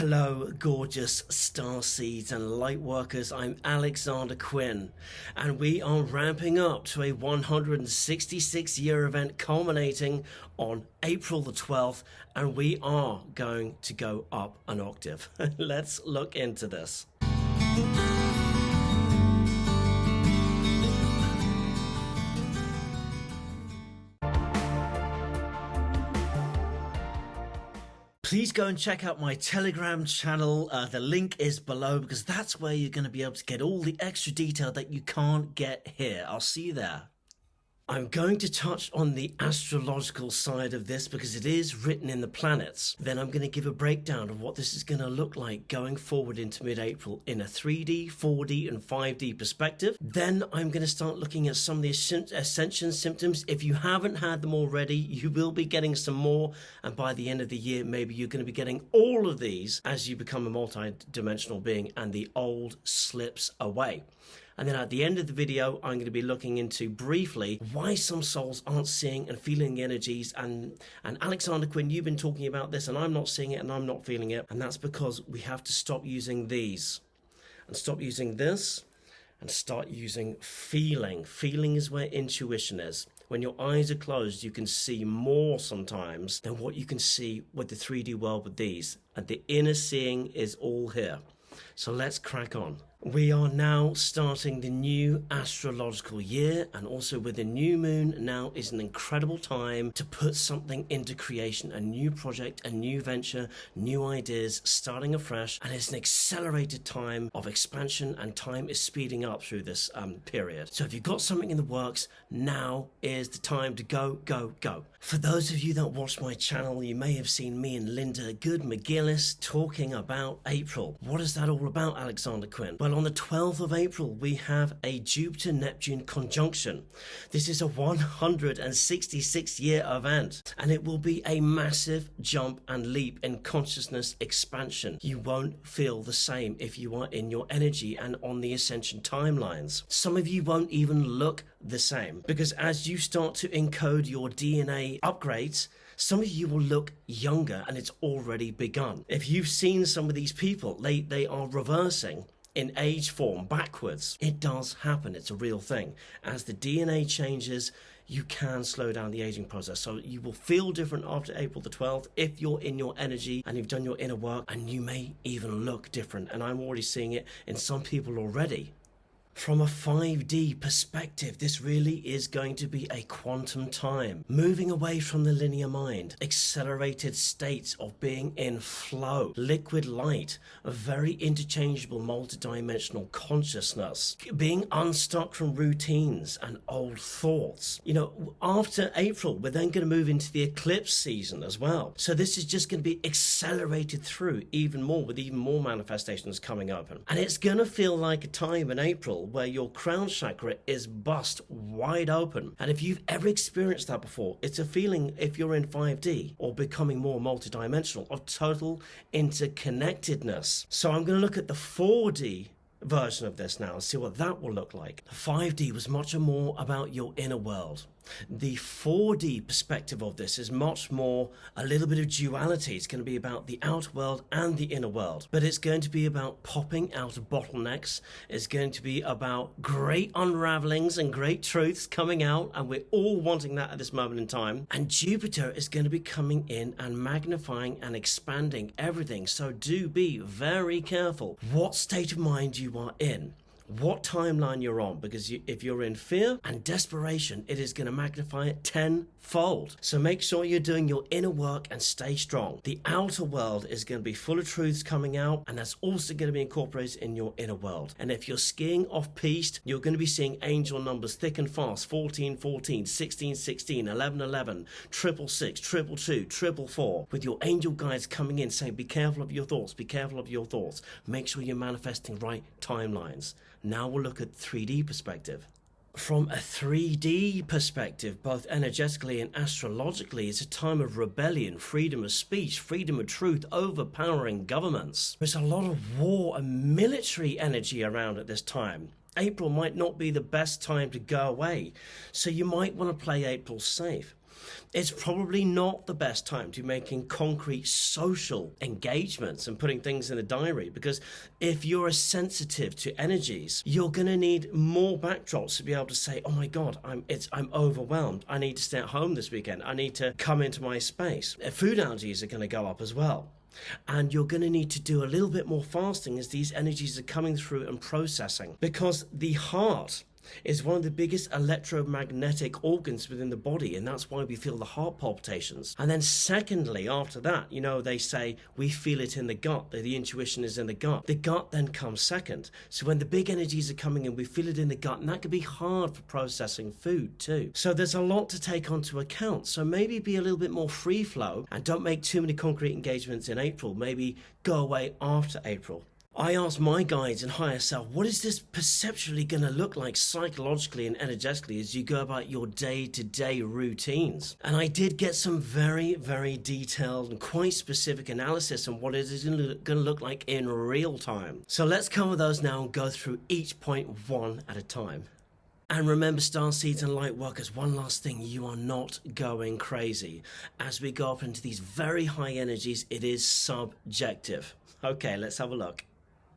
Hello, gorgeous star seeds and light workers. I'm Alexander Quinn, and we are ramping up to a 166-year event culminating on April the 12th, and we are going to go up an octave. Let's look into this. Please go and check out my Telegram channel. The link is below because that's where you're going to be able to get all the extra detail that you can't get here. I'll see you there. I'm going to touch on the astrological side of this because it is written in the planets. Then I'm going to give a breakdown of what this is going to look like going forward into mid-April in a 3D, 4D and 5D perspective. Then I'm going to start looking at some of the ascension symptoms. If you haven't had them already, you will be getting some more. And by the end of the year, maybe you're going to be getting all of these as you become a multi-dimensional being and the old slips away. And then at the end of the video, I'm going to be looking into briefly why some souls aren't seeing and feeling the energies. And Alexander Quinn, you've been talking about this and I'm not seeing it and I'm not feeling it. And that's because we have to stop using these and stop using this and start using feeling. Feeling is where intuition is. When your eyes are closed, you can see more sometimes than what you can see with the 3D world with these. And the inner seeing is all here. So let's crack on. We are now starting the new astrological year, and also with the new moon now is an incredible time to put something into creation, a new project, a new venture, new ideas, starting afresh, and it's an accelerated time of expansion and time is speeding up through this period. So if you've got something in the works, now is the time to go, go, go. For those of you that watch my channel, you may have seen me and Linda Good McGillis talking about April. What is that all about, Alexander Quinn? Well, on the 12th of April, we have a Jupiter Neptune Conjunction. This is a 166-year event, and it will be a massive jump and leap in consciousness expansion. You won't feel the same if you are in your energy and on the ascension timelines. Some of you won't even look the same because as you start to encode your DNA upgrades, some of you will look younger and it's already begun. If you've seen some of these people, they are reversing in age form backwards. It does happen. It's a real thing. As the DNA changes, you can slow down the aging process. So you will feel different after April the 12th if you're in your energy and you've done your inner work, and you may even look different. And I'm already seeing it in some people already. From a 5D perspective, this really is going to be a quantum time, moving away from the linear mind, accelerated states of being in flow, liquid light, a very interchangeable multidimensional consciousness, being unstuck from routines and old thoughts. You know, after April, we're then going to move into the eclipse season as well. So this is just going to be accelerated through even more with even more manifestations coming open. And it's going to feel like a time in April where your crown chakra is bust wide open. And if you've ever experienced that before, it's a feeling, if you're in 5D or becoming more multidimensional, of total interconnectedness. So I'm going to look at the 4D version of this now and see what that will look like. 5D was much more about your inner world. The 4D perspective of this is much more a little bit of duality. It's going to be about the outer world and the inner world, but it's going to be about popping out of bottlenecks. It's going to be about great unravelings and great truths coming out, and we're all wanting that at this moment in time. And Jupiter is going to be coming in and magnifying and expanding everything. So do be very careful what state of mind you are in, what timeline you're on, because if you're in fear and desperation, it is going to magnify it tenfold. So make sure you're doing your inner work and stay strong. The outer world is going to be full of truths coming out, and that's also going to be incorporated in your inner world. And if you're skiing off-piste, you're going to be seeing angel numbers thick and fast: 14, 14, 16, 16, 11, 11, 666, 222, 444, with your angel guides coming in saying, be careful of your thoughts, be careful of your thoughts. Make sure you're manifesting right timelines. Now we'll look at 3D perspective. From a 3D perspective, both energetically and astrologically, it's a time of rebellion, freedom of speech, freedom of truth, overpowering governments. There's a lot of war and military energy around at this time. April might not be the best time to go away, so you might want to play April safe. it's probably not the best time to be making concrete social engagements and putting things in the diary, because if you're as sensitive to energies, you're going to need more backdrops to be able to say, oh my God, I'm overwhelmed. I need to stay at home this weekend. I need to come into my space. Food allergies are going to go up as well. And you're going to need to do a little bit more fasting as these energies are coming through and processing, because the heart is one of the biggest electromagnetic organs within the body, and that's why we feel the heart palpitations. And then secondly, after that, they say we feel it in the gut, that the intuition is in the gut. The gut then comes second. So when the big energies are coming in, we feel it in the gut, and that can be hard for processing food too. So there's a lot to take onto account. So maybe be a little bit more free flow and don't make too many concrete engagements in April. Maybe go away after April. I asked my guides and higher self, what is this perceptually going to look like psychologically and energetically as you go about your day-to-day routines? And I did get some very, very detailed and quite specific analysis on what it is going to look like in real time. So let's cover those now and go through each point one at a time. And remember, starseeds and light workers, one last thing, you are not going crazy. As we go up into these very high energies, it is subjective. Okay, let's have a look.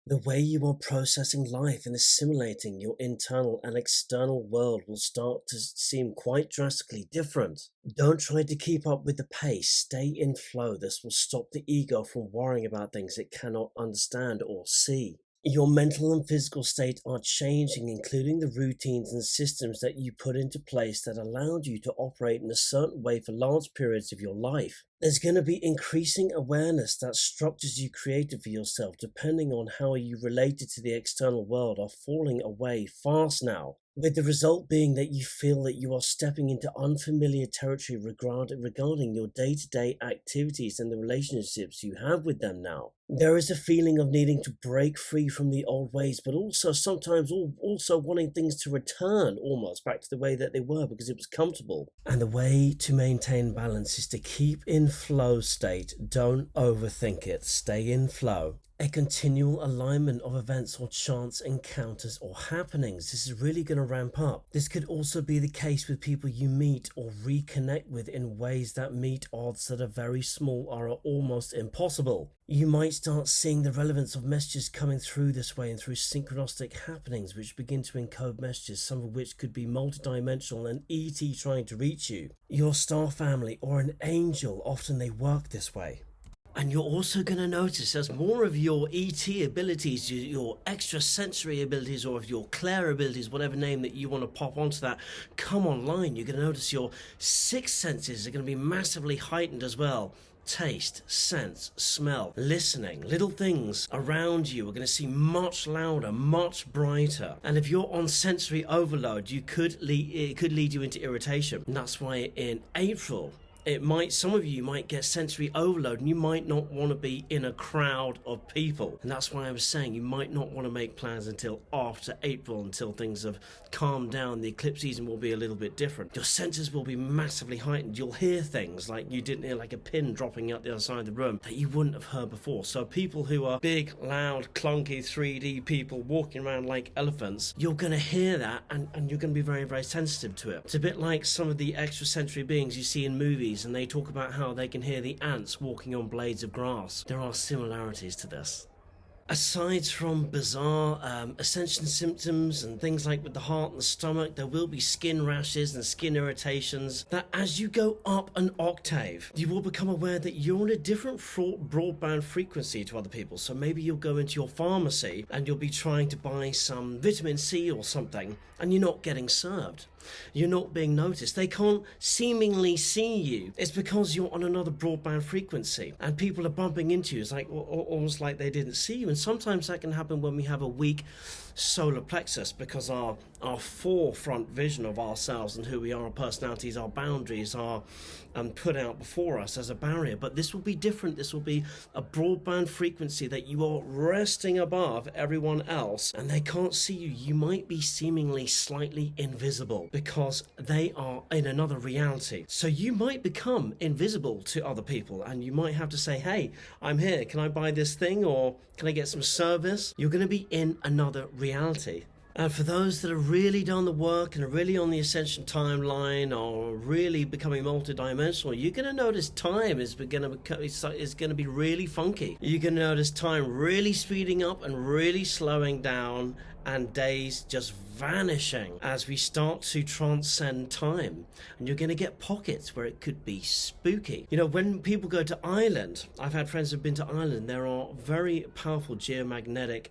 The way you are processing life and assimilating your internal and external world will start to seem quite drastically different. Don't try to keep up with the pace. Stay in flow. This will stop the ego from worrying about things it cannot understand or see. Your mental and physical state are changing, including the routines and systems that you put into place that allowed you to operate in a certain way for large periods of your life. There's going to be increasing awareness that structures you created for yourself, depending on how you related to the external world, are falling away fast now, with the result being that you feel that you are stepping into unfamiliar territory regarding your day-to-day activities and the relationships you have with them now. There is a feeling of needing to break free from the old ways, but also sometimes also wanting things to return almost back to the way that they were because it was comfortable. And the way to maintain balance is to keep in flow state. Don't overthink it. Stay in flow. A continual alignment of events or chance encounters or happenings. This is really going to ramp up. This could also be the case with people you meet or reconnect with in ways that meet odds that are very small or are almost impossible. You might start seeing the relevance of messages coming through this way and through synchronistic happenings which begin to encode messages, some of which could be multidimensional and ET trying to reach you. Your star family or an angel, often they work this way. And you're also going to notice as more of your ET abilities, your extrasensory abilities, or of your Claire abilities, whatever name that you want to pop onto that, come online. You're going to notice your sixth senses are going to be massively heightened as well. Taste, sense, smell, listening, little things around you are going to seem much louder, much brighter. And if you're on sensory overload, it could lead you into irritation. And that's why in April, some of you might get sensory overload and you might not want to be in a crowd of people. And that's why I was saying you might not want to make plans until after April, until things have calmed down. The eclipse season will be a little bit different. Your senses will be massively heightened. You'll hear things like you didn't hear, like a pin dropping out the other side of the room that you wouldn't have heard before. So people who are big, loud, clunky 3D people walking around like elephants, you're going to hear that and you're going to be very, very sensitive to it. It's a bit like some of the extrasensory beings you see in movies, and they talk about how they can hear the ants walking on blades of grass. There are similarities to this. Aside from bizarre ascension symptoms and things like with the heart and the stomach, there will be skin rashes and skin irritations that as you go up an octave, you will become aware that you're on a different broadband frequency to other people. So maybe you'll go into your pharmacy and you'll be trying to buy some vitamin C or something and you're not getting served. You're not being noticed. They can't seemingly see you. It's because you're on another broadband frequency and people are bumping into you. It's like almost like they didn't see you. And sometimes that can happen when we have a weak solar plexus, because our forefront vision of ourselves and who we are, our personalities, our boundaries are put out before us as a barrier. But this will be different. This will be a broadband frequency that you are resting above everyone else and they can't see you. You might be seemingly slightly invisible because they are in another reality. So you might become invisible to other people and you might have to say, hey, I'm here. Can I buy this thing or can I get some service? You're going to be in another reality. And for those that have really done the work and are really on the ascension timeline or really becoming multidimensional, you're going to notice time is going to be really funky. You're going to notice time really speeding up and really slowing down, and days just vanishing as we start to transcend time. And you're going to get pockets where it could be spooky. You know, when people go to Ireland, I've had friends who've been to Ireland, there are very powerful geomagnetic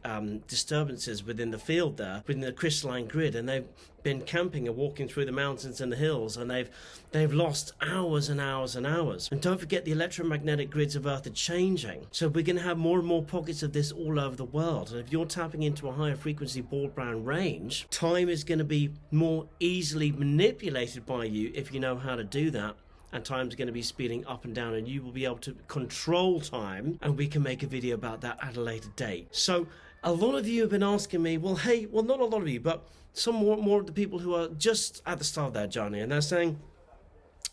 disturbances within the field there, within the crystalline grid, and they've been camping and walking through the mountains and the hills, and they've lost hours and hours and hours. And don't forget, the electromagnetic grids of Earth are changing, so we're going to have more and more pockets of this all over the world. And if you're tapping into a higher frequency bald brown range, time is going to be more easily manipulated by you if you know how to do that. And time's going to be speeding up and down, and you will be able to control time, and we can make a video about that at a later date. So a lot of you have been asking me, well, hey, well, not a lot of you, but some more of the people who are just at the start of their journey, and they're saying,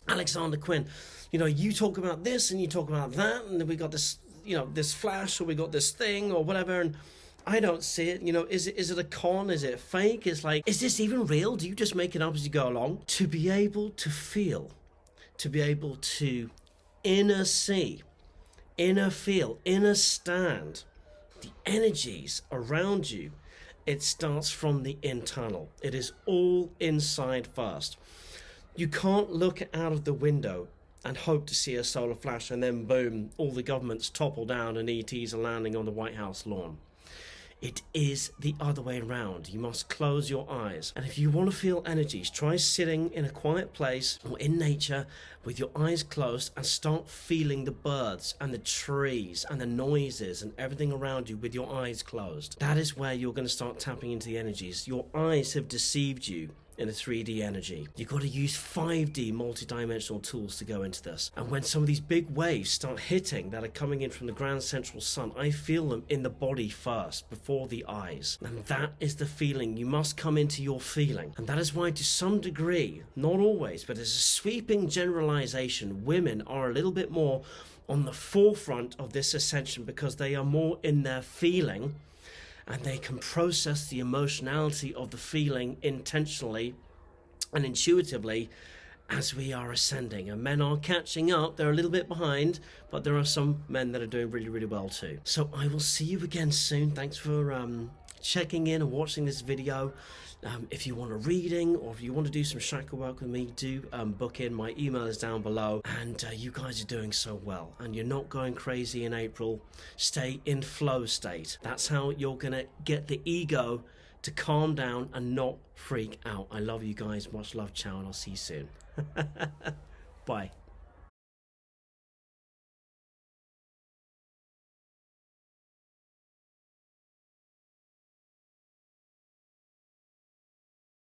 Alexander Quinn, you know, you talk about this and you talk about that, and then we got this, you know, this flash, or we got this thing or whatever, and I don't see it. You know, is it a con? Is it fake? It's like, is this even real? Do you just make it up as you go along? To be able to feel, to be able to inner see, inner feel, inner stand the energies around you, it starts from the internal. It is all inside first. You can't look out of the window and hope to see a solar flash and then boom, all the governments topple down and ETs are landing on the White House lawn. It is the other way around. You must close your eyes. And if you want to feel energies, try sitting in a quiet place or in nature with your eyes closed and start feeling the birds and the trees and the noises and everything around you with your eyes closed. That is where you're going to start tapping into the energies. Your eyes have deceived you in a 3D energy. You've got to use 5D multidimensional tools to go into this. And when some of these big waves start hitting that are coming in from the grand central sun, I feel them in the body first, before the eyes. And that is the feeling. You must come into your feeling. And that is why, to some degree, not always, but as a sweeping generalization, women are a little bit more on the forefront of this ascension because they are more in their feeling, and they can process the emotionality of the feeling intentionally and intuitively as we are ascending. And men are catching up. They're a little bit behind, but there are some men that are doing really, really well too. So I will see you again soon. Thanks for checking in and watching this video. If you want a reading, or if you want to do some chakra work with me, do book in. My email is down below. And you guys are doing so well, and you're not going crazy in April. Stay in flow state. That's how you're gonna get the ego to calm down and not freak out. I love you guys. Much love. Ciao, and I'll see you soon. Bye.